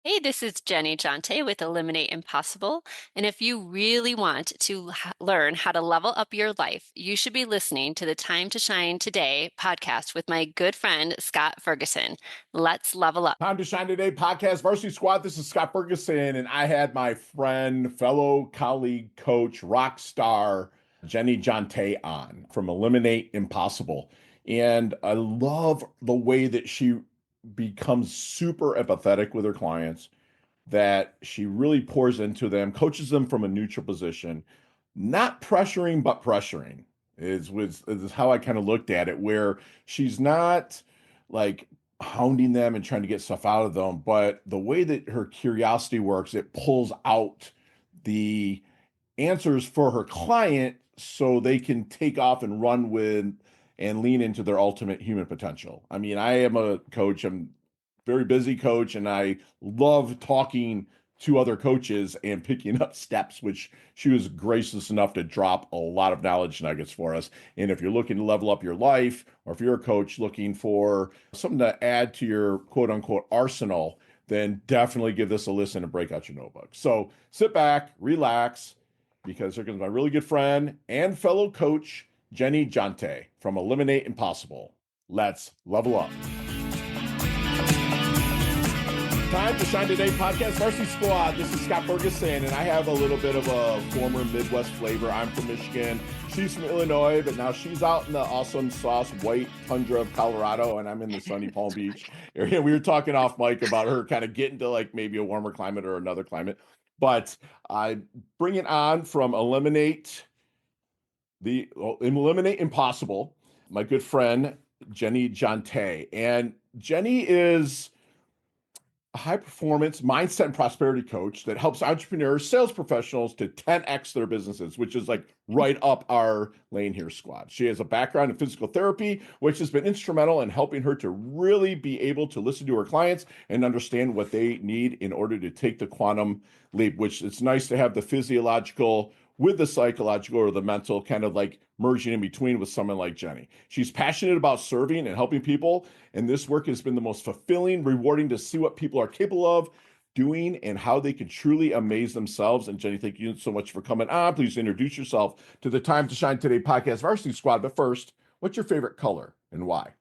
Hey, this is Jeni Jonte with Eliminate Impossible. And if you really want to learn how to level up your life, you should be listening to the Time to Shine Today podcast with my good friend, Scott Ferguson. Let's level up. Time to Shine Today podcast, Varsity Squad. This is Scott Ferguson, and I had my friend, fellow colleague, coach, rock star, Jeni Jonte on from Eliminate Impossible. And I love the way that she becomes super empathetic with her clients, that she really pours into them, coaches them from a neutral position, not pressuring, but pressuring is how I kind of looked at it, where she's not like hounding them and trying to get stuff out of them, but the way that her curiosity works, it pulls out the answers for her client so they can take off and run with and lean into their ultimate human potential. I mean, I am a coach, I'm a very busy coach, and I love talking to other coaches and picking up steps, which she was gracious enough to drop a lot of knowledge nuggets for us. And if you're looking to level up your life, or if you're a coach looking for something to add to your quote unquote arsenal, then definitely give this a listen and break out your notebook. So sit back, relax, because here comes my really good friend and fellow coach, Jeni Jonte from Eliminate Impossible. Let's level up. Time to Shine Today podcast, Varsity Squad. This is Scott Ferguson, and I have a little bit of a former Midwest flavor. I'm from Michigan. She's from Illinois, but now she's out in the awesome sauce white tundra of Colorado, and I'm in the sunny Palm Beach area. We were talking off mic about her kind of getting to like maybe a warmer climate or another climate. But I bring it on from Eliminate Impossible, my good friend Jeni Jonte. And Jeni is a high performance mindset and prosperity coach that helps entrepreneurs, sales professionals to 10x their businesses, which is like right up our lane here, squad. She has a background in physical therapy, which has been instrumental in helping her to really be able to listen to her clients and understand what they need in order to take the quantum leap, which it's nice to have the physiological with the psychological or the mental kind of like merging in between with someone like Jeni. She's passionate about serving and helping people, and this work has been the most fulfilling, rewarding to see what people are capable of doing and how they can truly amaze themselves. And Jeni, thank you so much for coming on. Please introduce yourself to the Time to Shine Today podcast, Varsity Squad. But first, what's your favorite color and why?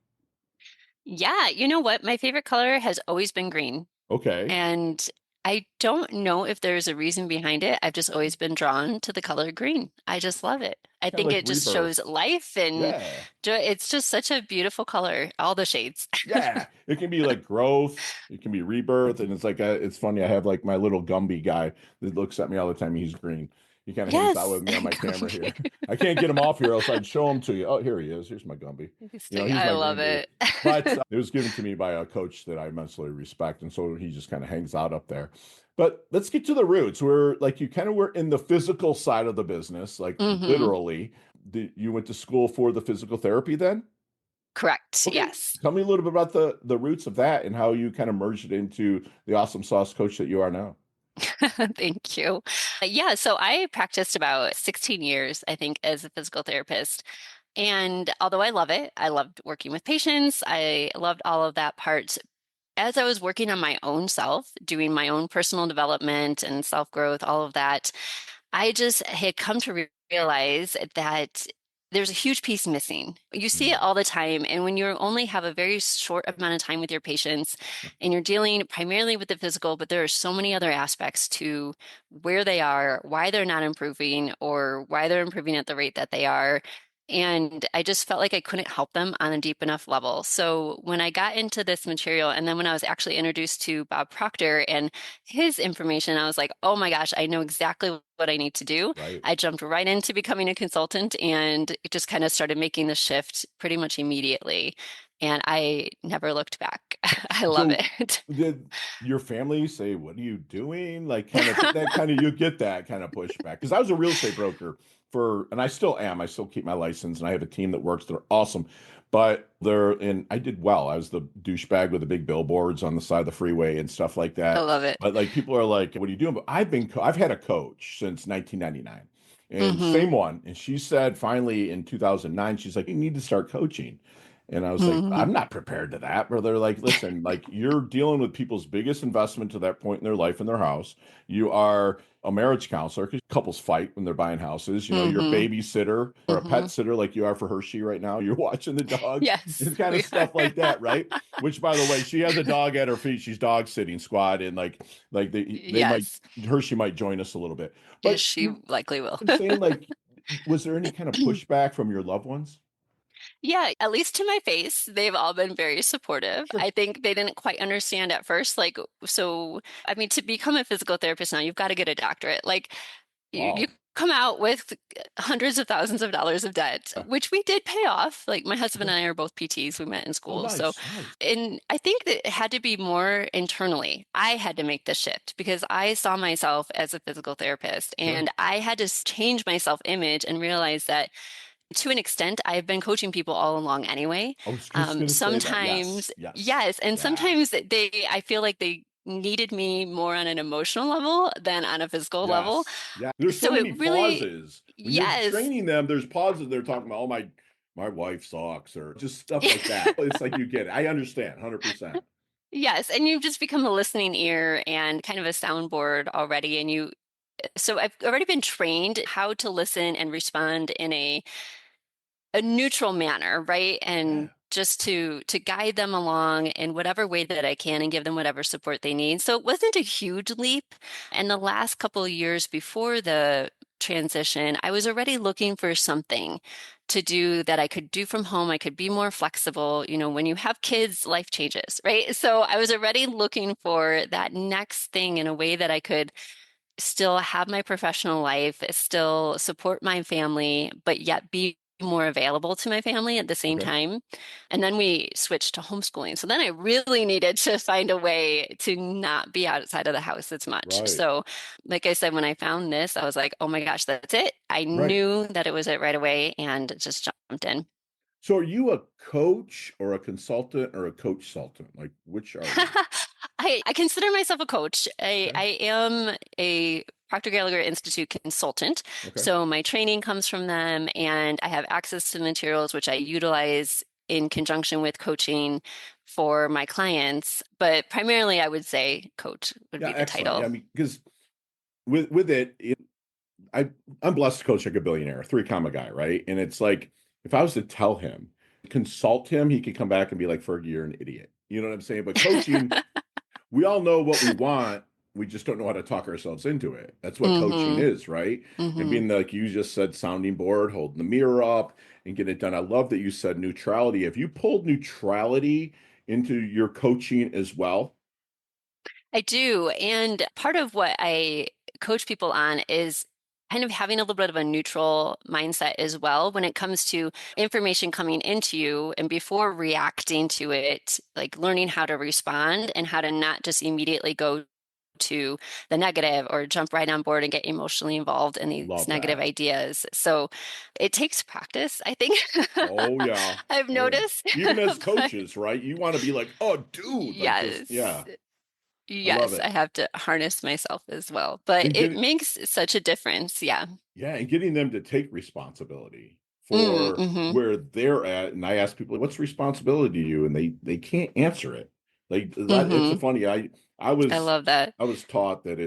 Yeah, you know what? My favorite color has always been green. Okay. And I don't know if there's a reason behind it. I've just always been drawn to the color green. I just love it. I Kind of think like it just rebirth. shows life and Yeah. joy. It's just such a beautiful color, all the shades. Yeah, it can be like growth, it can be rebirth, and it's like it's funny. I have like my little Gumby guy that looks at me all the time. He's green. He kind of hangs out Yes. with me on my camera here. I can't get him off here, else I'd show him to you. Oh, here he is. Here's my Gumby. He's I my love green dude. it. But it was given to me by a coach that I immensely respect, and so he just kind of hangs out up there. But let's get to the roots. We're like you kind of were in the physical side of the business, like Hmm. literally. You went to school for the physical therapy then? Correct. Okay. Yes. Tell me a little bit about the roots of that and how you kind of merged it into the awesome sauce coach that you are now. Thank you. Yeah, so I practiced about 16 years, I think, as a physical therapist. And although I love it, I loved working with patients. I loved all of that part. As I was working on my own self, doing my own personal development and self-growth, all of that, I just had come to realize that there's a huge piece missing. You see Mm. it all the time. And when you only have a very short amount of time with your patients and you're dealing primarily with the physical, but there are so many other aspects to where they are, why they're not improving, or why they're improving at the rate that they are. And I just felt like I couldn't help them on a deep enough level. So when I got into this material, and then when I was actually introduced to Bob Proctor and his information, I was like, oh my gosh, I know exactly what I need to do. Right. I jumped right into becoming a consultant and it just kind of started making the shift pretty much immediately. And I never looked back. I love So it. did your family say, "What are you doing?" Like kind of that kind of you get that kind of pushback. Because I was a real estate broker and I still am. I still keep my license and I have a team that works. They're awesome. But and I did well. I was the douchebag with the big billboards on the side of the freeway and stuff like I that. love it. But like people are like, "What are you doing?" But I've had a coach since 1999. And Hmm. same one. And she said finally in 2009, she's like, "You need to start coaching." And I was like, Hmm. I'm not prepared to that. Where they're like, listen, like you're dealing with people's biggest investment to that point in their life in their house. You are a marriage counselor because couples fight when they're buying houses. You know, you're a Hmm. babysitter or a pet Hmm. sitter like you are for Hershey right now. You're watching the dogs Yes, and kind of we are. stuff like that, right? Which, by the way, she has a dog at her feet. She's dog sitting squad, and like they might Yes, Hershey might join us a little bit. yes, But she you know likely will. what I'm saying, like, was there any kind of pushback from your loved ones? Yeah, at least to my face, they've all been very supportive. Sure. I think they didn't quite understand at first, like, so, I mean, to become a physical therapist now, you've got to get a doctorate. Like, you Wow. come out with hundreds of thousands of dollars of debt, Yeah. which we did pay off. Like, my husband Okay. and I are both PTs. We met in Oh, school. So, nice, nice. and I think that it had to be more internally. I had to make the shift because I saw myself as a physical therapist Sure. and I had to change my self-image and realize that to an extent, I've been coaching people all along anyway. I was just gonna say that. Yes, Sometimes, yes, yes, and yeah, sometimes I feel like they needed me more on an emotional level than on a physical level. yes, yeah. There's so So it many really, pauses when you're yes. training them. There's pauses. They're talking about, oh my wife sucks, or just stuff like that. It's like you get it. I understand, 100%. Yes, and you've just become a listening ear and kind of a soundboard already. So I've already been trained how to listen and respond in a neutral manner, right? And Yeah. just to guide them along in whatever way that I can and give them whatever support they need. So it wasn't a huge leap. And the last couple of years before the transition, I was already looking for something to do that I could do from home. I could be more flexible. You know, when you have kids, life changes, right? So I was already looking for that next thing in a way that I could still have my professional life, still support my family, but yet be more available to my family at the same Okay. time. And then we switched to homeschooling. So then I really needed to find a way to not be outside of the house as much. Right. So, like I said, when I found this, I was like, oh my gosh, that's it. I Right. knew that it was it right away and just jumped in. So, are you a coach or a consultant or a coach consultant? Like, which are you? I consider myself a coach. Okay. I am a Proctor Gallagher Institute consultant. Okay. So my training comes from them, and I have access to the materials which I utilize in conjunction with coaching for my clients. But primarily, I would say coach would Yeah. be the Excellent. Yeah. I title. mean, because with I I'm blessed to coach like a billionaire, three comma guy, right? And it's like if I was to tell him, consult him, he could come back and be like, Fergie, you're an idiot. You know what I'm saying? But coaching, we all know what we want. We just don't know how to talk ourselves into it. That's what coaching Hmm. is, right? And Hmm. being like you just said, sounding board, holding the mirror up and getting it done. I love that you said neutrality. If you pulled neutrality into your coaching as well, I do. And part of what I coach people on is kind of having a little bit of a neutral mindset as well when it comes to information coming into you and before reacting to it, like learning how to respond and how to not just immediately go to the negative or jump right on board and get emotionally involved in these love negative that. ideas. So it takes practice, I think. Oh yeah. I've Oh yeah. noticed. Even as But coaches, right? You want to be like, oh dude, like just yes. yeah. I love Yes, I it. have to harness myself as well, but And it get makes such a difference. Yeah. yeah, and getting them to take responsibility Mm, for hmm. where they're at. And I ask people, what's responsibility to you? And they can't answer it. Like that, it's a Hmm. funny. I I was love that. I was taught that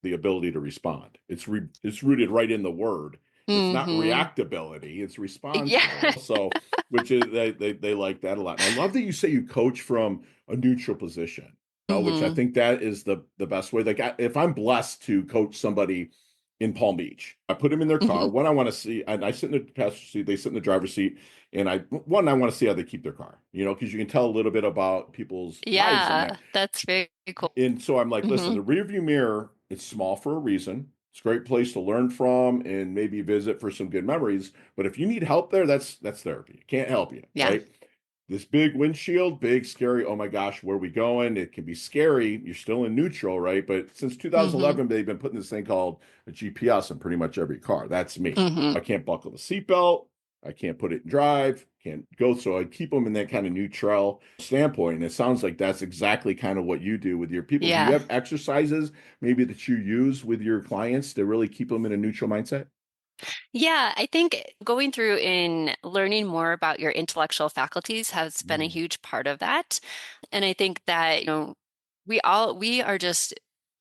the ability to respond. It's rooted right in the word. It's not Hmm. reactability, it's Yeah. responsibility. So which is they like that a lot. And I love that you say you coach from a neutral position, which I Hmm. think that is the best way. Like if I'm blessed to coach somebody in Palm Beach. I put them in their car. Hmm. One, I want to see, and I sit in the passenger seat, they sit in the driver's seat, and I want to see how they keep their car, because you can tell a little bit about people's lives in Yeah, that. that's very cool. And so I'm like, listen, Hmm. the rear view mirror, it's small for a reason. It's a great place to learn from and maybe visit for some good memories. But if you need help there, that's therapy. It can't help you, Yeah. right? This big windshield, big, scary. Oh my gosh, where are we going? It can be scary. You're still in neutral, right? But since Hmm. 2011, they've been putting this thing called a GPS in pretty much every car. That's me. Hmm. I can't buckle the seatbelt. I can't put it in drive. Can't go. So I keep them in that kind of neutral standpoint. And it sounds like that's exactly kind of what you do with your people. Do you Yeah. have exercises maybe that you use with your clients to really keep them in a neutral mindset? Yeah, I think going through and learning more about your intellectual faculties has been a Mm, huge part of that. And I think that,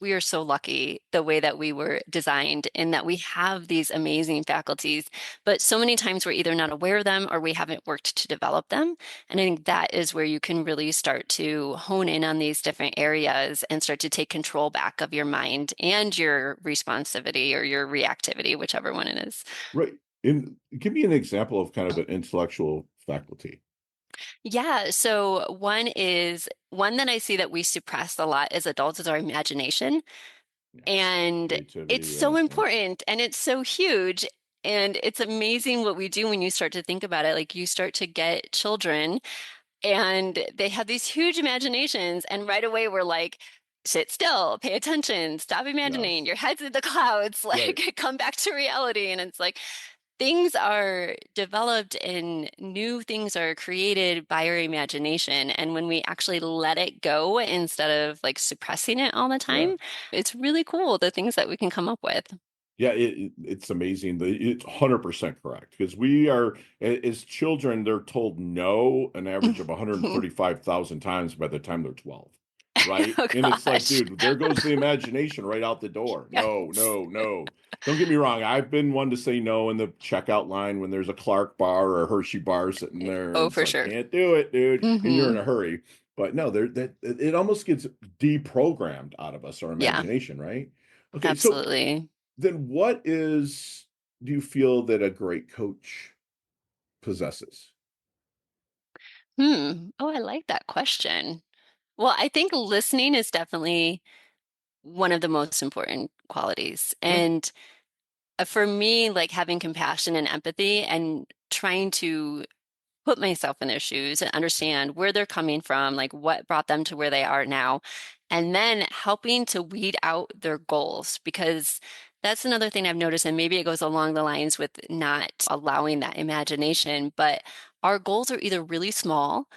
we are so lucky the way that we were designed in that we have these amazing faculties, but so many times we're either not aware of them or we haven't worked to develop them. And I think that is where you can really start to hone in on these different areas and start to take control back of your mind and your responsivity or your reactivity, whichever one it is. right. And give me an example of kind of an intellectual faculty. Yeah, so one that I see that we suppress a lot as adults is our imagination. Yes. And it's Creativity. so Yeah. Yeah. important and it's so huge. And it's amazing what we do when you start to think about it. Like you start to get children and they have these huge imaginations, and right away we're like, sit still, pay attention, stop imagining, Yes. your head's in the clouds, Right. like come back to reality. And it's like things are developed and new things are created by our imagination. And when we actually let it go instead of like suppressing it all the Yeah. time, it's really cool the things that we can come up with. Yeah, it's amazing. It's 100% correct because we are, as children, they're told no an average of 135,000 times by the time they're 12, right? Oh And it's like, gosh. dude, there goes the imagination right out the door. No, Yes. no, no. Don't get me wrong. I've been one to say no in the checkout line when there's a Clark bar or a Hershey bar sitting there, and Oh, it's for like, sure. can't do it, dude, and you're in Hmm. a hurry. But no, there that it almost gets deprogrammed out of us, our Yeah, imagination, right? Okay, so absolutely. then do you feel that a great coach possesses? Oh, I like that question. Well, I think listening is definitely one of the most important qualities. Yeah, And for me, like having compassion and empathy and trying to put myself in their shoes and understand where they're coming from, like what brought them to where they are now, and then helping to weed out their goals. Because that's another thing I've noticed, and maybe it goes along the lines with not allowing that imagination, but our goals are either really small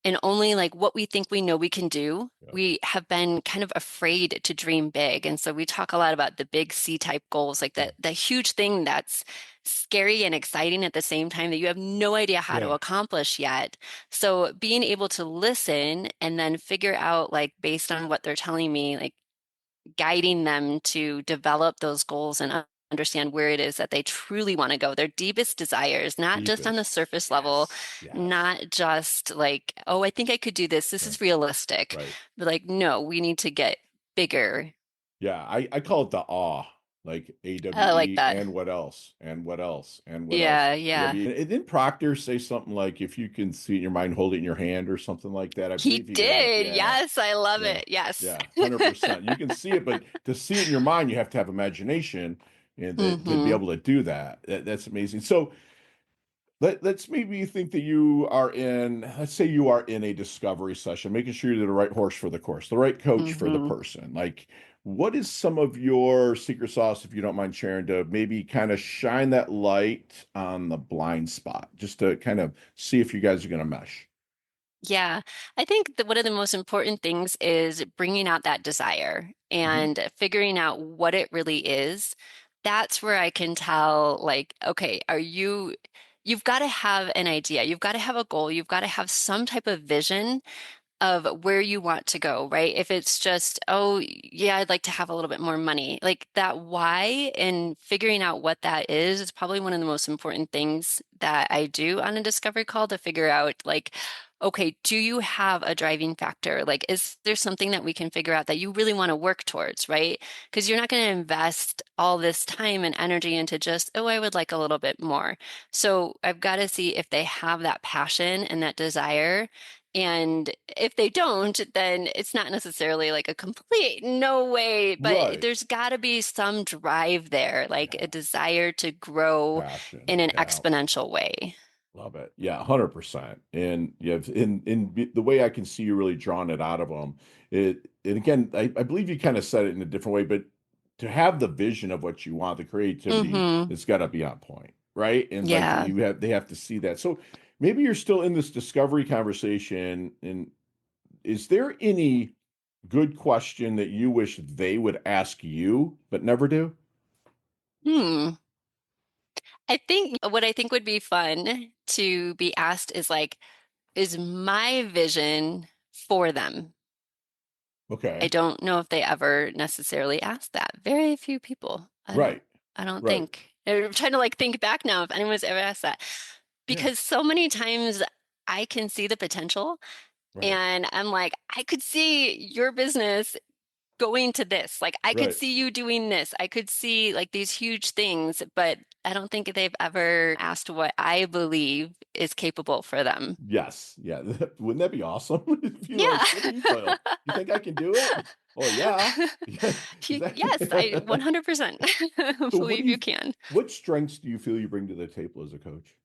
and only like what we think we know we can do. yeah, We have been kind of afraid to dream big. And so we talk a lot about the big C type goals, like yeah, that huge thing that's scary and exciting at the same time that you have no idea how to yeah. accomplish yet. So being able to listen and then figure out like based on what they're telling me, like guiding them to develop those goals and understand where it is that they truly want to go, their deepest desires, not just on the Deepest. surface level, Yes, yes. not just like, oh, I think I could do this. This Right, is realistic. right. But like, no, we need to get bigger. Yeah, I call it the awe, like I like AWE, that. and what else, and what else, and what else. Yeah, yeah. And didn't Proctor say something like, if you can see it in your mind, hold it in your hand or something like that? I He believe he got it. did. Yeah, Yes, I love yeah, it. Yes. yeah, 100%. You can see it, but to see it in your mind, you have to have imagination and to be Hmm. able to do that. That's amazing. So let's maybe think that let's say you are in a discovery session, making sure you're the right horse for the course, the right coach for the Hmm. person. Like, what is some of your secret sauce, if you don't mind sharing, to maybe kind of shine that light on the blind spot, just to kind of see if you guys are going to mesh? Yeah, I think that one of the most important things is bringing out that desire Mhm. and figuring out what it really is. That's where I can tell, like, okay, you've got to have an idea, you've got to have a goal, you've got to have some type of vision of where you want to go, right? If it's just, oh, yeah, I'd like to have a little bit more money, like that why and figuring out what that is probably one of the most important things that I do on a discovery call to figure out, like, okay, do you have a driving factor? Like, is there something that we can figure out that you really want to work towards, right? Because you're not going to invest all this time and energy into just, oh, I would like a little bit more. So I've got to see if they have that passion and that desire. And if they don't, then it's not necessarily like a complete no way, but Right. there's got to be some drive there, like a Yeah. desire to grow Passion. in an Yeah. exponential way. Love it. Yeah, 100%. And yeah, the way I can see you really drawing it out of them, and again, I believe you kind of said it in a different way, but to have the vision of what you want, the creativity, Hmm. it's got to be on point, right? And like Yeah. they have to see that. So maybe you're still in this discovery conversation, and is there any good question that you wish they would ask you but never do? Hmm. I think what I think would be fun to be asked is like, is my vision for them? I Okay. don't know if they ever necessarily ask that. Very few people. Right. I don't Right. think. I'm trying to like think back now if anyone's ever asked that. Yeah. Because so many times I can see the potential Right. and I'm like, I could see your business going to this. Like I could Right. see you doing this. I could see like these huge things, but I don't think they've ever asked what I believe is capable for them. Yes. Yeah. Wouldn't that be awesome? If you're like, Yeah. what do you feel? You think I can do it? Oh yeah. Yeah. Yes, I Exactly. 100% So believe you can. what strengths do you feel you bring to the table as a coach?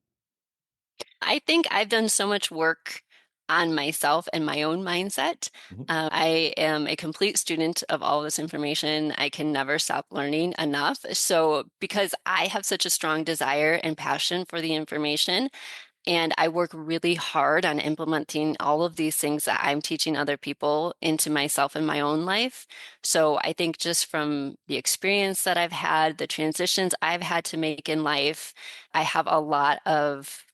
I think I've done so much work on myself and my own mindset. Mhm. I am a complete student of all this information. I can never stop learning enough. So, because I have such a strong desire and passion for the information, and I work really hard on implementing all of these things that I'm teaching other people into myself and my own life. So, I think just from the experience that I've had, the transitions I've had to make in life, I have a lot of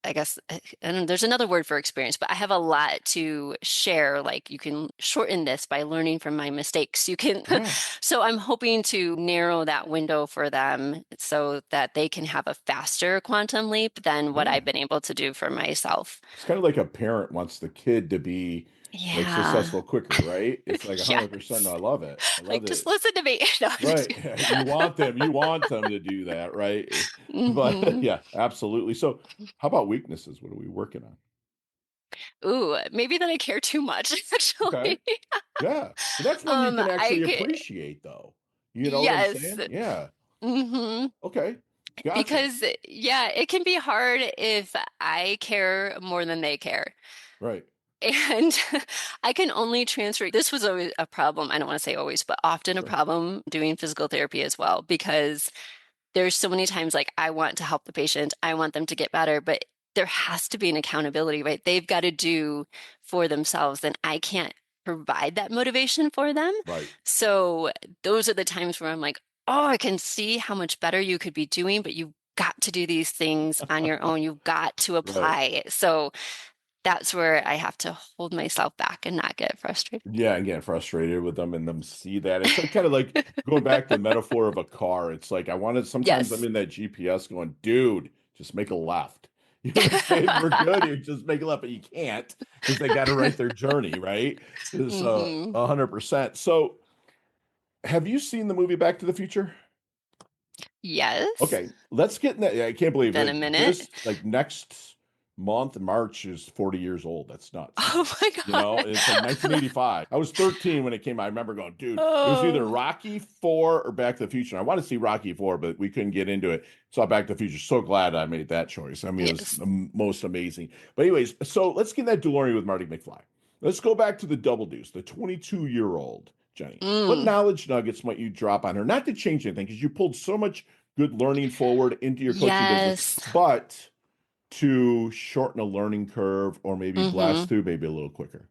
I guess, and there's another word for experience, but I have a lot to share. Like you can shorten this by learning from my mistakes. You can, Yeah. so I'm hoping to narrow that window for them so that they can have a faster quantum leap than what Yeah. I've been able to do for myself. It's kind of like a parent wants the kid to be like Yeah. successful quicker, right? It's like 100%. No, Yes. I love it. I Like love just it. listen to me. No, I'm just Right. You want them to do that, right? But hmm yeah, absolutely. So how about weaknesses? What are we working on? Ooh, maybe that I care too much, Okay. actually. Yeah. But that's one you can I actually could, appreciate though. You know what I'm yes. saying? Yeah. hmm Okay. Gotcha. Because, yeah, it can be hard if I care more than they care. Right. And I can only transfer. This was always a problem. I don't want to say always, but often a Sure. problem doing physical therapy as well, because there's so many times like I want to help the patient, I want them to get better, but there has to be an accountability, right? They've got to do for themselves, and I can't provide that motivation for them. Right. So those are the times where I'm like, oh, I can see how much better you could be doing, but you've got to do these things on your own. You've got to Right. apply. So that's where I have to hold myself back and not get frustrated. Yeah, and getting frustrated with them and them see that. It's like kind of like going back to the metaphor of a car. It's like I wanted sometimes I'm Yes. in that GPS going, dude, just make a left. You know what I'm saying? We're good. You just make a left, but you can't because they got to write their journey, right? It's hmm 100%. So have you seen the movie Back to the Future? Yes. Okay, let's get in that. I can't believe Been a it. minute. This like next month, March is 40 years old. That's nuts. Oh my You know, God. it's like 1985. I was 13 when it came out. I remember going, dude, it was either Oh, Rocky 4 or Back to the Future. I want to see Rocky 4, but we couldn't get into it. Saw Back to the Future. So glad I made that choice. I mean, it was yes. the most amazing. But anyways, so let's get in that DeLorean with Marty McFly. Let's go back to the Double Deuce, the 22-year-old Jenny. What Mm, knowledge nuggets might you drop on her? Not to change anything, because you pulled so much good learning forward into your coaching business, yes. but to shorten a learning curve or maybe blast hmm through maybe a little quicker.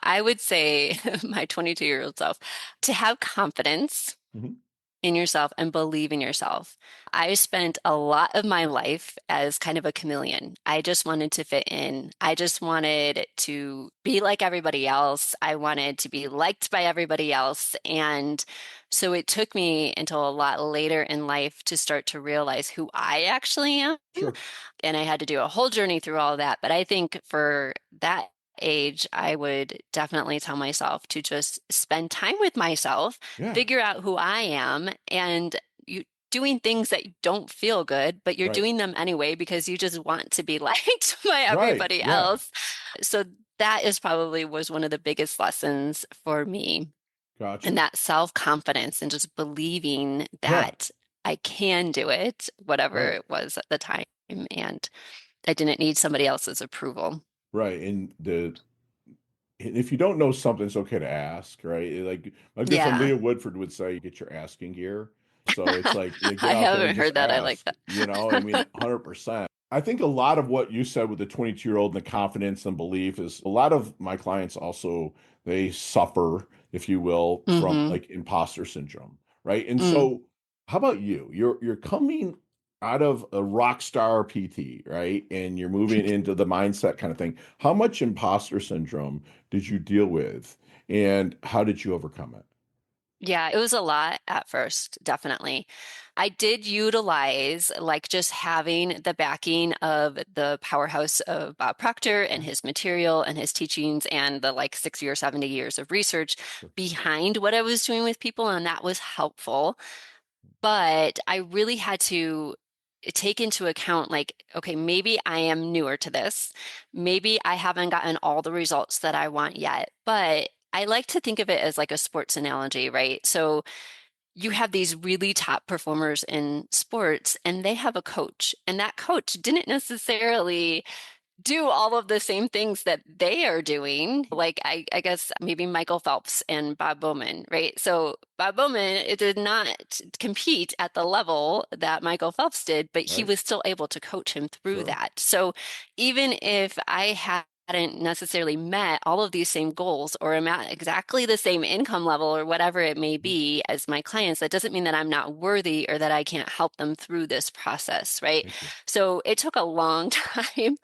I would say my 22-year-old self to have confidence Mhm. in yourself and believe in yourself. I spent a lot of my life as kind of a chameleon. I just wanted to fit in. I just wanted to be like everybody else. I wanted to be liked by everybody else. And so it took me until a lot later in life to start to realize who I actually am. Sure. And I had to do a whole journey through all that. But I think for that age, I would definitely tell myself to just spend time with myself, Yeah. figure out who I am, and you doing things that don't feel good, but you're Right. doing them anyway because you just want to be liked by Right. everybody Yeah. else. So that is probably was one of the biggest lessons for me. And Gotcha. that self-confidence and just believing Yeah. that I can do it, whatever Right. it was at the time. And I didn't need somebody else's approval. Right. And if you don't know something, it's okay to ask, right? Like my good friend Yeah. Leah Woodford would say, get your asking gear. So it's like you get I out there and haven't just heard that. I like ask, that. you know, I mean, 100%. I think a lot of what you said with the 22-year-old and the confidence and belief is a lot of my clients also, they suffer, if you will, from hmm like imposter syndrome, right? And Mm. so how about you? You're coming out of a rock star PT, right? And you're moving into the mindset kind of thing. How much imposter syndrome did you deal with, and how did you overcome it? Yeah, it was a lot at first, definitely. I did utilize like just having the backing of the powerhouse of Bob Proctor and his material and his teachings and the like 60 or 70 years of research behind what I was doing with people, and that was helpful. But I really had to take into account, like, okay, maybe I am newer to this. Maybe I haven't gotten all the results that I want yet, but I like to think of it as like a sports analogy, right? So you have these really top performers in sports, and they have a coach, and that coach didn't necessarily do all of the same things that they are doing. Like I guess maybe Michael Phelps and Bob Bowman, right? So Bob Bowman, it did not compete at the level that Michael Phelps did, but he Right? was still able to coach him through Sure. that. So even if I hadn't necessarily met all of these same goals or am at exactly the same income level or whatever it may be as my clients, that doesn't mean that I'm not worthy or that I can't help them through this process, right? Thank you. So it took a long time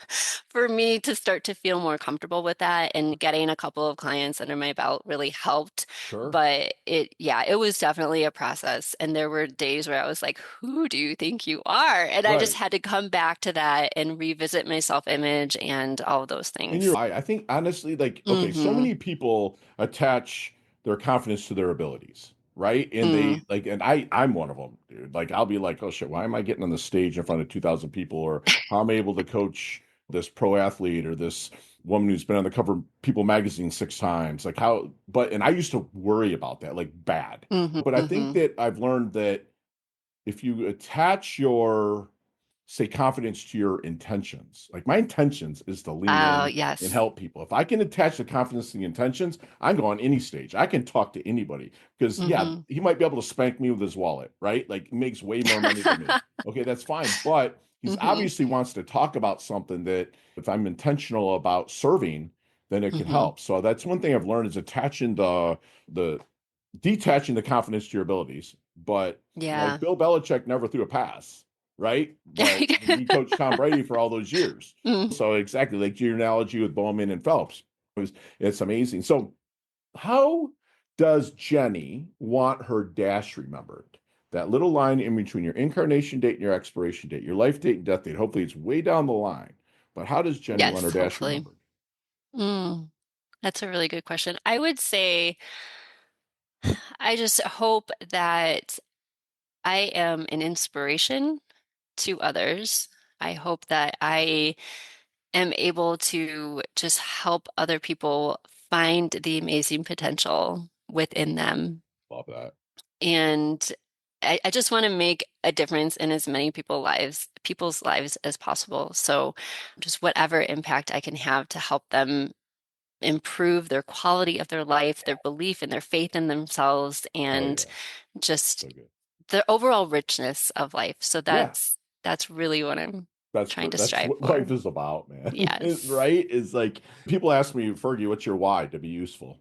for me to start to feel more comfortable with that, and getting a couple of clients under my belt really helped. Sure. But yeah, it was definitely a process. And there were days where I was like, who do you think you are? And I just Right. had to come back to that and revisit my self-image and all of those And things. I think honestly, like, okay, so Mm-hmm. many people attach their confidence to their abilities, right? And they Mm. like, and I'm one of them, dude. Like, I'll be like, oh shit, why am I getting on the stage in front of 2,000 people? Or how am I able to coach this pro athlete or this woman who's been on the cover of People magazine 6 times? Like, how, but, and I used to worry about that, like, bad. Mm-hmm. But I think Mm-hmm. that I've learned that if you attach your say confidence to your intentions. Like my intentions is to lean Oh, in and yes. help people. If I can attach the confidence to the intentions, I can go on any stage. I can talk to anybody because yeah, Mm-hmm. he might be able to spank me with his wallet, right? Like he makes way more money than me. Okay, that's fine. But he's Mm-hmm. obviously wants to talk about something that if I'm intentional about serving, then it can Mm-hmm. help. So that's one thing I've learned is attaching the detaching the confidence to your abilities. But like Yeah. Bill Belichick never threw a pass, right? But he coached Tom Brady for all those years. Mm. So exactly like your analogy with Bowman and Phelps, it's amazing. So how does Jeni want her dash remembered? That little line in between your incarnation date and your expiration date, your life date and death date. Hopefully it's way down the line. But how does Jeni want her Yes, dash hopefully. remembered? Mm. That's a really good question. I would say I just hope that I am an inspiration to others. I hope that I am able to just help other people find the amazing potential within them. Love that. And I just want to make a difference in as many people's lives as possible. So just whatever impact I can have to help them improve their quality of their life, their belief and their faith in themselves, Oh and yeah. just So good. the overall richness of life. So Yeah. that's really what I'm trying to That's strive what for. life is about, man. Yes. Right? Is like people ask me, Fergie, what's your why? To be useful.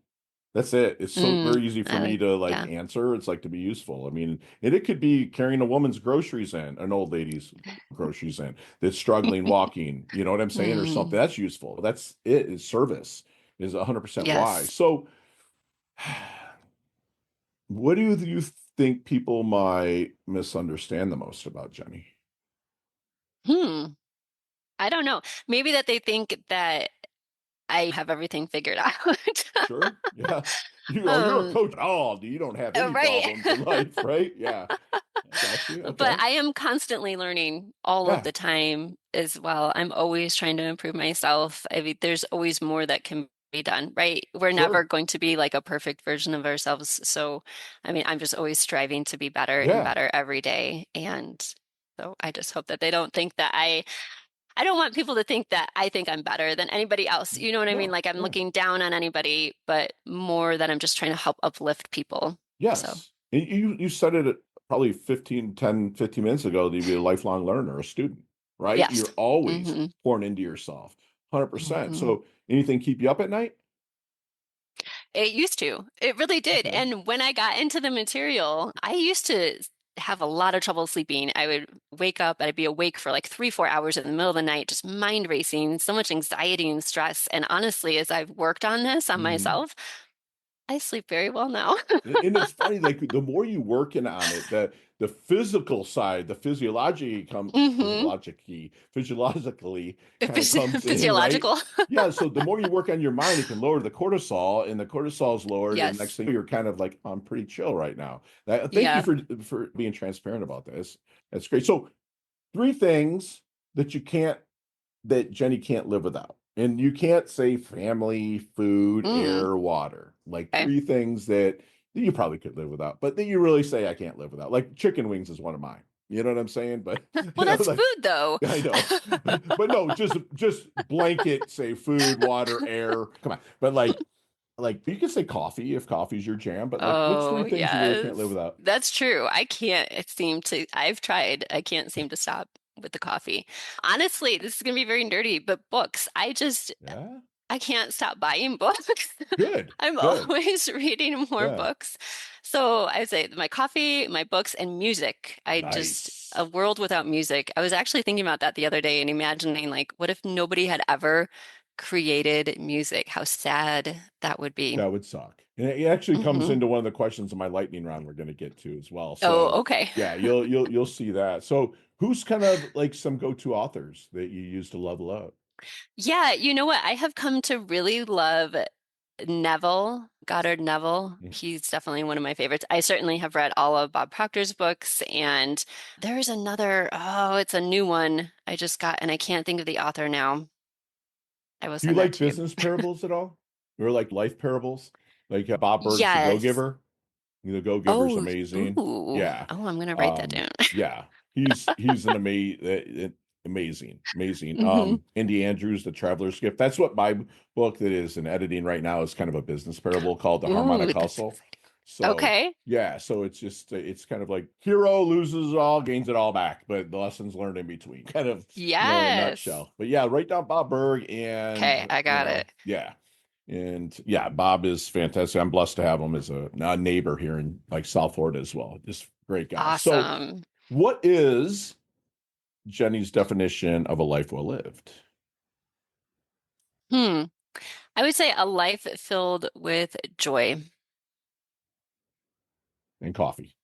That's it. It's so Mm, very easy for me to like yeah. answer. It's like to be useful. I mean, and it could be carrying a woman's groceries in, an old lady's groceries in that's struggling walking, you know what I'm saying, or something. Mm, That's useful. That's it. Is service is 100% why. yes. So, what do you think people might misunderstand the most about Jeni? Hmm. I don't know. Maybe that they think that I have everything figured out. Sure. Yeah. You're a Um, coach. Oh, you don't have any right. problems in life, right? Yeah. I got you. But Okay. I am constantly learning all of Yeah. the time as well. I'm always trying to improve myself. I mean, there's always more that can be done, right? We're never Sure. going to be like a perfect version of ourselves. So, I mean, I'm just always striving to be better and Yeah. better every day. And so I just hope that they don't think that I don't want people to think that I think I'm better than anybody else. You know what I mean? No. Like I'm Yeah. looking down on anybody, but more that I'm just trying to help uplift people. So, Yes. And you said it probably 15 minutes ago that you'd be a lifelong learner, a student, right? yes. You're always Hmm. pouring into yourself. 100%. Hmm. So anything keep you up at night? It used to. It really did. Okay. And when I got into the material, I used to have a lot of trouble sleeping. I would wake up, I'd be awake for like 3, 4 hours in the middle of the night, just mind racing, so much anxiety and stress. And honestly, as I've worked on this on Mhm. myself, I sleep very well now. And it's funny, like the more you working on it, the physical side, the Hmm. physiologically kind of comes in, right? Physiological. Yeah, so the more you work on your mind, it can lower the cortisol, and the cortisol's lowered, and next Yes. thing you're kind of like, I'm pretty chill right now. Thank you Yeah. for being transparent about this. That's great. So three things that you can't that Jeni can't live without. And you can't say family, food, Mm. air, water. Like Okay. three things that you probably could live without, but that you really say I can't live without. Like chicken wings is one of mine. You know what I'm saying? But Well, that's like food though. I know. But no, just blanket say food, water, air. Come on. But like you can say coffee if coffee's your jam, but like what's three Oh, things you really can't live yes. without? That's true. I can't seem to, I've tried. I can't seem to stop with the coffee. Honestly, this is going to be very nerdy, but books. Yeah. I can't stop buying books. Good. I'm Good. always reading more Yeah. books. So I say my coffee, my books, and music. A Nice. world without music. I was actually thinking about that the other day and imagining, like, what if nobody had ever created music? How sad that would be. That would suck. And it actually comes Hmm. into one of the questions in my lightning round we're going to get to as well. So Oh, okay. yeah, you'll see that. So who's kind of like some go-to authors that you use to level up? Yeah, you know what? I have come to really love Neville, Goddard Neville. Mhm. He's definitely one of my favorites. I certainly have read all of Bob Proctor's books, and there's another, oh, it's a new one I just got, and I can't think of the author now. I will Do you send that like to you. business parables at all? Or like life parables? Like Bob Burg's The Yes. Go-Giver? The Go-Giver's Oh, amazing. ooh. Yeah. Oh, I'm gonna write that down. Yeah. He's an amazing. Hmm. Indy Andrews, The Traveler's Gift. That's what my book that is in editing right now is kind of a business parable called The Ooh, Harmonic that's Hustle. exciting. So Okay. yeah, so it's just it's kind of like hero loses it all, gains it all back, but the lessons learned in between, kind of, in a Yes. nutshell. But yeah, write down Bob Berg Okay, and I got it. yeah. And yeah, Bob is fantastic. I'm blessed to have him as a neighbor here in like South Florida as well. Just great guy. So, Awesome. what is Jeni's definition of a life well lived? Hmm. I would say a life filled with joy And coffee,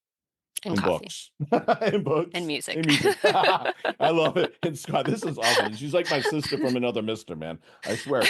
and and coffee books, and and books, music. and music. I love it. And Scott, this is awesome. She's like my sister from another mister, man. I swear.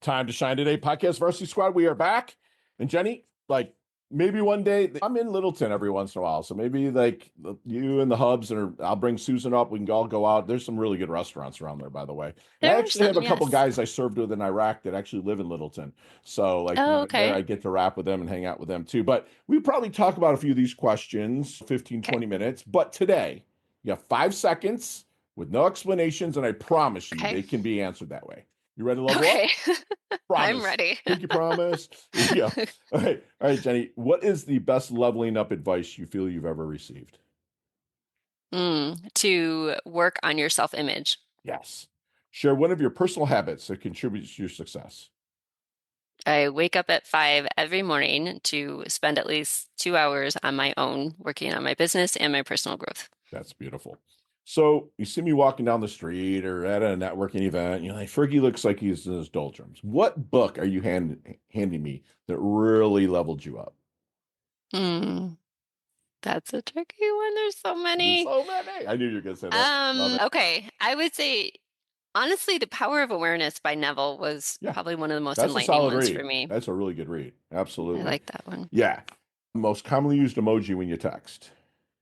Time to shine today, podcast Varsity Squad. We are back, and Jeni, like maybe one day I'm in Littleton every once in a while, so maybe like you and the Hubs, or I'll bring Susan up. We can all go out. There's some really good restaurants around there, by the way. And I There's actually have some, a couple yes. guys I served with in Iraq that actually live in Littleton, so like Oh, there I okay. get to rap with them and hang out with them too. But we probably talk about a few of these questions, 15, Okay. 20 minutes. But today, you have 5 seconds with no explanations, and I promise you Okay. they can be answered that way. You ready to level Okay. up? I'm Promise. ready. Pinky promise. Yeah. All right. All right, Jeni. What is the best leveling up advice you feel you've ever received? To work on your self-image. Yes. Share one of your personal habits that contributes to your success. I wake up at 5 every morning to spend at least 2 hours on my own working on my business and my personal growth. That's beautiful. So you see me walking down the street or at a networking event, you're like, Fergie looks like he's in his doldrums. What book are you handing me that really leveled you up? Hmm. That's a tricky one. There's so There's many. so many. I knew you were going to say that. Love it. Okay. I would say, honestly, The Power of Awareness by Neville was Yeah. probably one of the most That's a enlightening solid ones for read. me. That's a really good read. I Absolutely. like that one. Yeah. Most commonly used emoji when you text.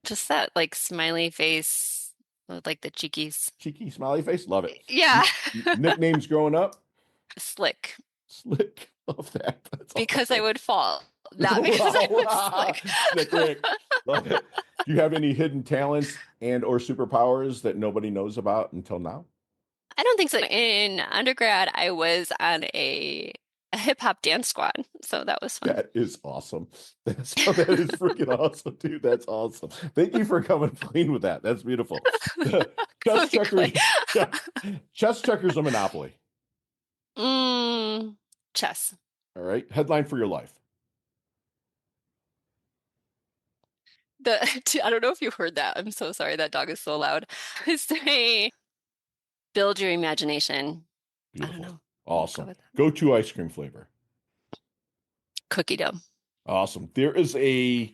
Just that like smiley face with like the cheekies. Cheeky smiley face. Love it. Yeah. Nicknames growing up. Slick. Slick. Love that. That's Because I awesome. would fall, not because I was Wow. slick. Slick Rick. Love it. Do you have any hidden talents and or superpowers that nobody knows about until now? I don't think so. In undergrad, I was on a hip hop dance squad, so that was fun. That is awesome. That is freaking awesome, dude. That's awesome. Thank you for coming clean with that. That's beautiful. Chess checkers, Quickly. chess checkers, or Monopoly. Mm, chess. All right. Headline for your life. I don't know if you heard that. I'm so sorry. That dog is so loud. Say, build your imagination. I don't Beautiful. know. We'll go Awesome. with that. Go to ice cream flavor. Cookie dough. Awesome. There is a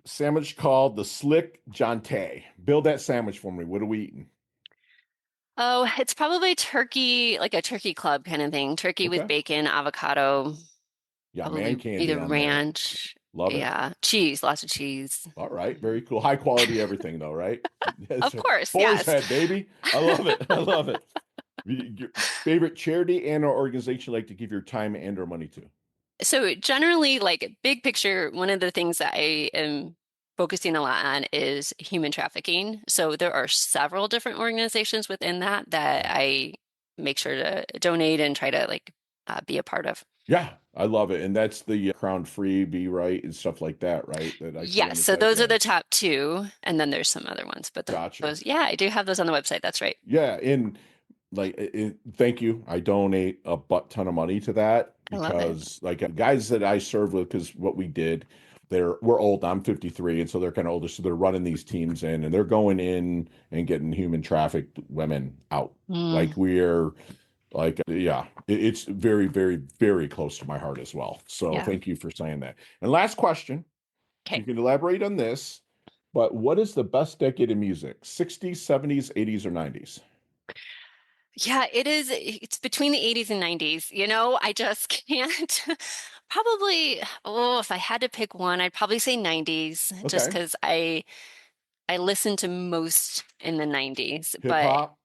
sandwich called the Slick Jonte. Build that sandwich for me. What are we eating? Oh, it's probably turkey, like a turkey club kind of thing. Turkey with Okay. bacon, avocado, Yeah, man probably candy either on there. ranch. Love it. Yeah, cheese, lots of cheese. All right. Very cool. High quality everything though, right? Yes. Of course, Boar's yes. head, baby. I love it. I love it. Your favorite charity and or organization you like to give your time and or money to? So generally, like big picture, one of the things that I am focusing a lot on is human trafficking. So there are several different organizations within that Okay. I make sure to donate and try to like be a part of. Yeah, I love it. And that's the Crown Freebie, right? And stuff like that, right? That I see on Yes, the so site. those are Yeah. the top two, and then there's some other ones, but Gotcha. those, yeah, I do have those on the website. That's right. Yeah. And like, thank you. I donate a butt ton of money to that I love it. because, like, guys that I serve with, because what we did, we're old. I'm 53, and so they're kind of older. So they're running these teams in, and they're going in and getting human trafficked women out. Mm, Like we're like, yeah, it's very, very, very close to my heart as well. So yeah. thank you for saying that. And last question, you Okay. can elaborate on this, but what is the best decade of music? 60s, 70s, 80s, or 90s? Yeah, it is. It's between the 80s and 90s. I just can't. Probably, oh, if I had to pick one, I'd probably say 90s, just Okay. because I listened to most in the 90s. Hip But hop.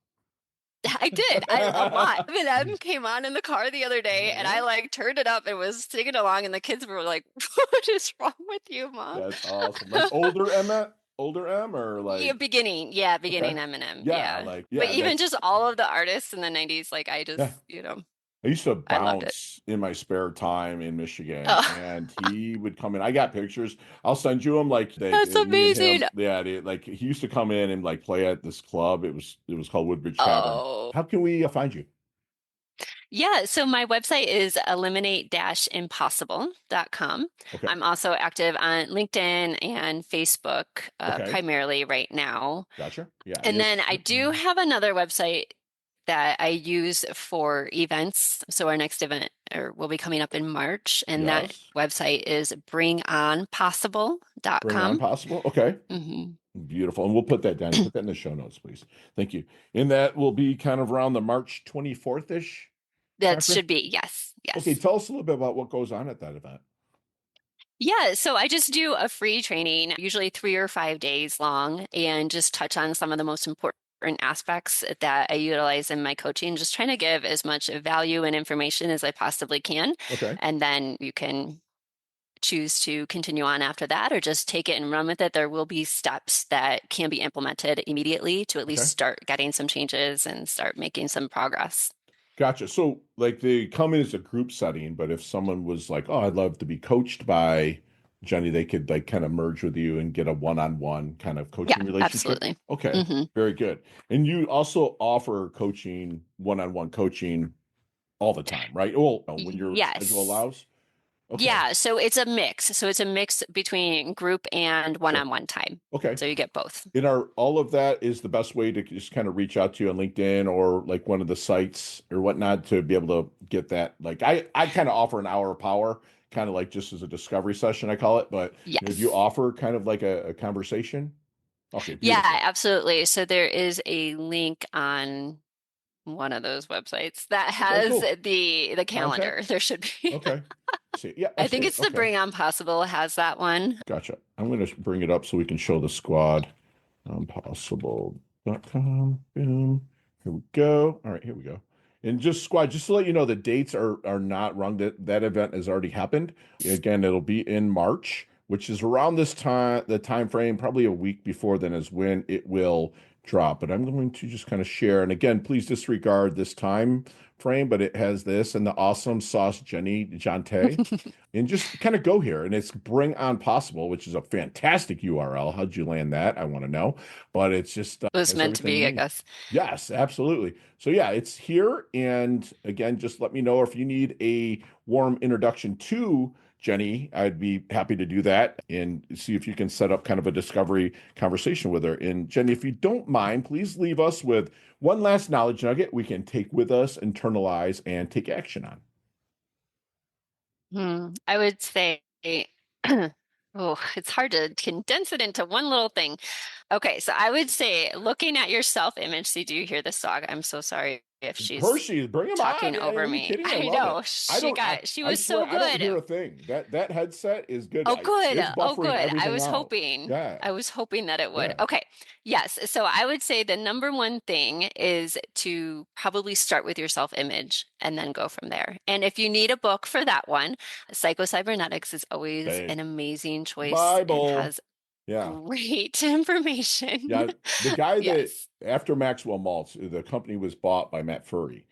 I did. I a lot. Eminem came on in the car the other day, and I Yeah, like turned it up and was singing along, and the kids were like, "What is wrong with you, Mom?" that's awesome. Like older M, older M, or Yeah, like beginning okay, Eminem, yeah, yeah. like But yeah, even that's just all of the artists in the 90s, like I yeah. just, I used to I loved it. bounce in my spare time in Michigan, Oh, and he would come in. I got pictures. I'll send you them. Like that's me and him. amazing. Yeah, like he used to come in and like play at this club. It was called Woodbridge Tavern. Oh. How can we find you? Yeah, so my website is eliminate-impossible.com. Okay, I'm also active on LinkedIn and Facebook, okay, primarily right now. gotcha. Yeah, And then I do have another website that I use for events. So our next event will be coming up in March, and that yes. website is Bring on bringonpossible.com. possible. Okay. Hmm. Beautiful. And we'll put that down. Put that in the show notes, please. Thank you. And that will be kind of around the March 24th-ish That timeframe. should be, yes, Okay, yes. tell us a little bit about what goes on at that event. Yeah, so I just do a free training, usually 3 or 5 days long, and just touch on some of the most important aspects that I utilize in my coaching, just trying to give as much value and information as I possibly can. Okay. And then you can choose to continue on after that or just take it and run with it. There will be steps that can be implemented immediately to at least Okay. start getting some changes and start making some progress. Gotcha. So, like, they come in as a group setting, but if someone was like, "Oh, I'd love to be coached by Jenny," they could like kind of merge with you and get a one-on-one kind of Yeah, coaching relationship. absolutely. Okay, Hmm. very good. And you also offer coaching, one-on-one coaching all the time, right? Well, when your schedule Yes. allows. Okay, Yeah, so it's a mix. So it's a mix between group and sure. one-on-one time. Okay. So you get both. In our all of that is the best way to just kind of reach out to you on LinkedIn or like one of the sites or whatnot to be able to get that. Like I kind of offer an hour of power, kind of like just as a discovery session, I call it. But do you Yes. offer kind of like a conversation? Okay, Yeah, beautiful. absolutely. So there is a link on one of those websites that Okay, has cool. the calendar. Contact. There should be. Okay. See, yeah, I I see think it. it's the Okay. Bring On Possible has that one. Gotcha. I'm going to bring it up so we can show the squad. Possible.com. Boom. Here we go. All right, here we go. And just squad, just to let you know, the dates are not wrong. That event has already happened. Again, it'll be in March, which is around this time, the time frame, probably a week before then is when it will drop. But I'm going to just kind of share. And again, please disregard this time frame, but it has this and the awesome sauce Jeni Jonte and just kind of go here. And it's Bring On Possible, which is a fantastic URL. How'd you land that? I want to know. But it's just It was has meant to everything you be, I need. guess. Yes, absolutely. So yeah, it's here. And again, just let me know if you need a warm introduction to Jeni, I'd be happy to do that and see if you can set up kind of a discovery conversation with her. And Jeni, if you don't mind, please leave us with one last knowledge nugget we can take with us, internalize, and take action on. I would say, oh, it's hard to condense it into one little thing. Okay, so I would say looking at your self-image. See, do you hear this dog? I'm so sorry if she's Hershey, bring him on. talking Are over you me. kidding? I I love it. know. She I was swear, so I don't hear good. a thing. That headset is good. Oh, good. It's Oh, buffering good. I everything was out. hoping. Yeah, I was hoping that it would. yeah. Okay. Yes. So I would say the number one thing is to probably start with your self-image and then go from there. And if you need a book for that one, Psycho-Cybernetics is always Hey, an amazing choice and Bible. has Yeah. great information. Yeah, the guy that Yes. after Maxwell Maltz, the company was bought by Matt Fury,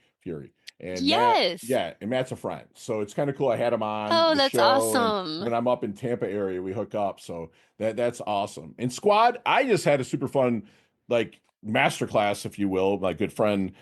and Yes. and Matt's a friend, so it's kind of cool. I had him on Oh, the that's show, and awesome. when I'm up in Tampa area, we hook up. So that's awesome. And Squad, I just had a super fun like masterclass, if you will. My good friend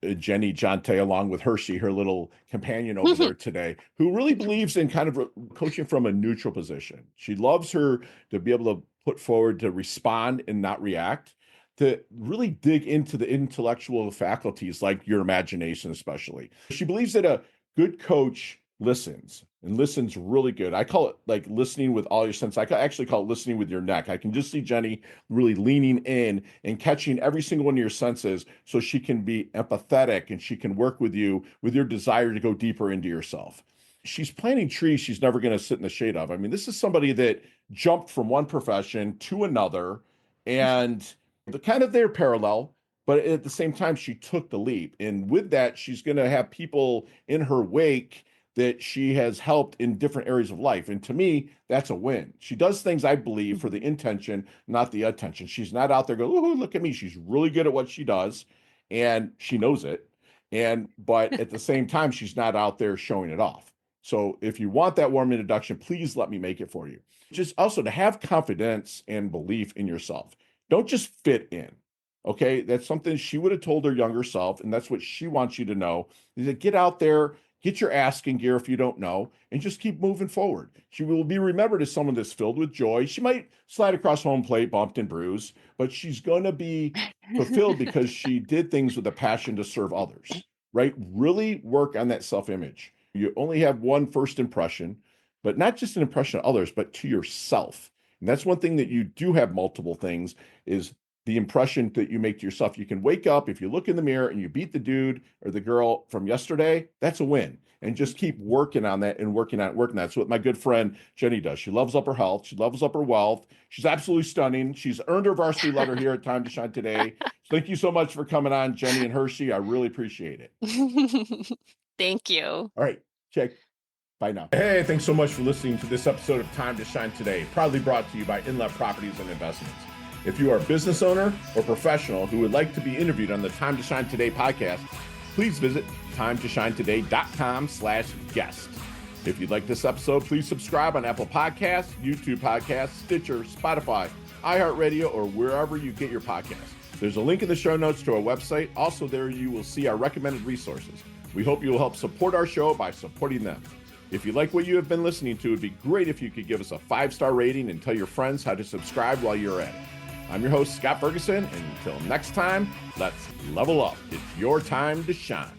Jeni Jonte, along with Hershey, her little companion over there today, who really believes in kind of coaching from a neutral position. She loves her to be able to put forward to respond and not react, to really dig into the intellectual faculties like your imagination, especially. She believes that a good coach listens and listens really good. I call it like listening with all your senses. Actually call it listening with your neck. I can just see Jeni really leaning in and catching every single one of your senses so she can be empathetic and she can work with you with your desire to go deeper into yourself. She's planting trees she's never going to sit in the shade of. I mean, this is somebody that jumped from one profession to another and the kind of they're parallel, but at the same time, she took the leap. And with that, she's going to have people in her wake that she has helped in different areas of life. And to me, that's a win. She does things, I believe, for the intention, not the attention. She's not out there going, oh, look at me. She's really good at what she does, and she knows it. But at the same time, she's not out there showing it off. So if you want that warm introduction, please let me make it for you. Just also to have confidence and belief in yourself. Don't just fit in. Okay. That's something she would have told her younger self. And that's what she wants you to know is that get out there, get your ass in gear if you don't know, and just keep moving forward. She will be remembered as someone that's filled with joy. She might slide across home plate, bumped and bruised, but she's going to be fulfilled because she did things with a passion to serve others, right? Really work on that self image. You only have one first impression, but not just an impression of others, but to yourself. And that's one thing that you do have multiple things is the impression that you make to yourself. You can wake up, if you look in the mirror and you beat the dude or the girl from yesterday, that's a win. And just keep working on that and working on it, working on that. That's what my good friend Jeni does. She loves up her health. She loves up her wealth. She's absolutely stunning. She's earned her varsity letter here at Time to Shine today. Thank you so much for coming on, Jeni and Hershey. I really appreciate it. Thank you. All right, check. Bye now. Hey, thanks so much for listening to this episode of Time to Shine Today, proudly brought to you by Inlet Properties and Investments. If you are a business owner or professional who would like to be interviewed on the Time to Shine Today podcast, please visit timetoshinetoday.com/guest. If you like this episode, please subscribe on Apple Podcasts, YouTube Podcasts, Stitcher, Spotify, iHeartRadio, or wherever you get your podcasts. There's a link in the show notes to our website. Also, there you will see our recommended resources. We hope you will help support our show by supporting them. If you like what you have been listening to, it'd be great if you could give us a 5-star rating and tell your friends how to subscribe while you're at it. I'm your host, Scott Ferguson, and until next time, let's level up. It's your time to shine.